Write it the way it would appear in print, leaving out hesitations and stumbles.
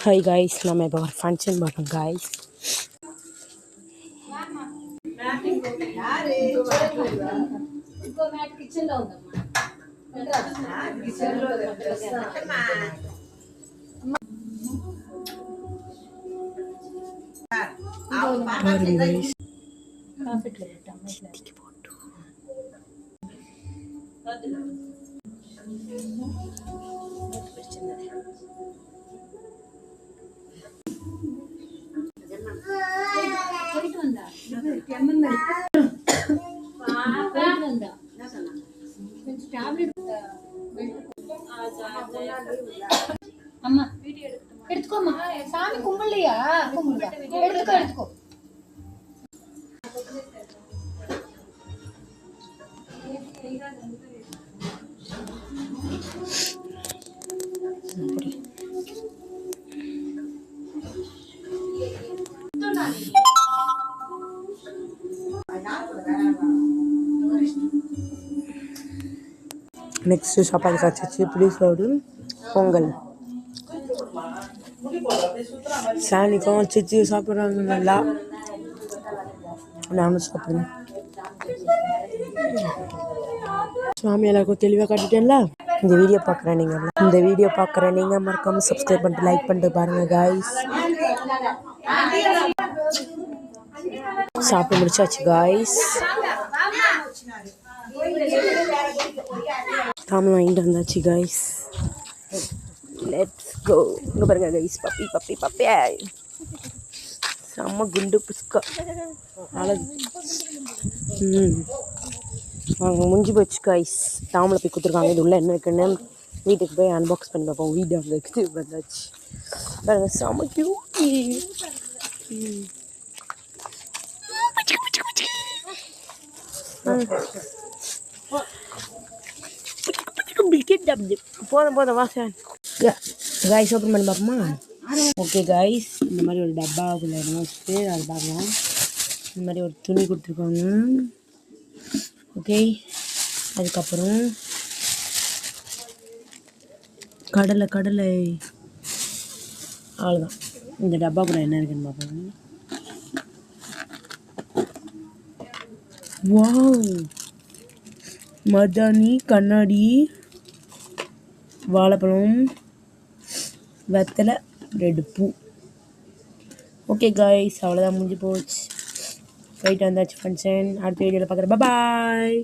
Hi guys, நம்ம இப்போ ஒரு ஃபங்க்ஷன் போகிறோம் guys. அம்மா எடுத்துக்கோமா, சாமி கும்பிடலையா? எடுத்துக்கோ. நெக்ஸ்ட் சாப்பாடு காய்ச்சி புளிசோடு பொங்கல். சாணிக்கும் சிச்சி சாப்பிட்றாங்க நல்லா, நானும் சாப்பிடுவேன். சாமி எல்லாருக்கும் தெளிவாக காட்டிட்டேன்ல. இந்த வீடியோ பார்க்குற நீங்கள் மறக்காமல் சப்ஸ்கிரைப் பண்ணிட்டு லைக் பண்ணிட்டு பாருங்கள் காய்ஸ். சாப்பிட்டு முடிச்சாச்சு காய்ஸ். தாமலை வாங்கிட்டு வந்தாச்சு காய்ஸ். Let's go. இங்கே பாருங்க கைஸ், பப்பி செம்ம குண்டு புஸ்கா அழகு. அவங்க முடிஞ்சு போச்சு காய்ஸ். தாமலை போய் கொடுத்துருக்காங்க. இது உள்ள என்ன இருக்குன்னு வீட்டுக்கு போய் அன்பாக்ஸ் பண்ணி பார்ப்போம். வீடு அங்கே இருக்குது வந்தாச்சு பாருங்க, செம்ம கியூட்டி. போதும் வாசன் காய்ஸ், ஓப்பன் பண்ணி பார்ப்போமா? ஓகே காய்ஸ், இந்த மாதிரி ஒரு டப்பாக்குள்ள வச்சுட்டு அது பார்க்கலாம். இந்த மாதிரி ஒரு துணி கொடுத்துருக்காங்க. ஓகே, அதுக்கப்புறம் கடலை அவ்வளோதான். இந்த டப்பாக்குள்ள என்ன இருக்குன்னு பார்ப்போம். வாவ், மதானி, கண்ணாடி, வாழைப்பழம், வெத்தலை, ரெண்டு பூ. ஓகே காய்ஸ், அவ்வளோதான், முடிஞ்சு போச்சு. போயிட்டு வந்தாச்சு ஃபங்க்ஷன். அடுத்த வீடியோவில் பார்க்குறேன். பாய்.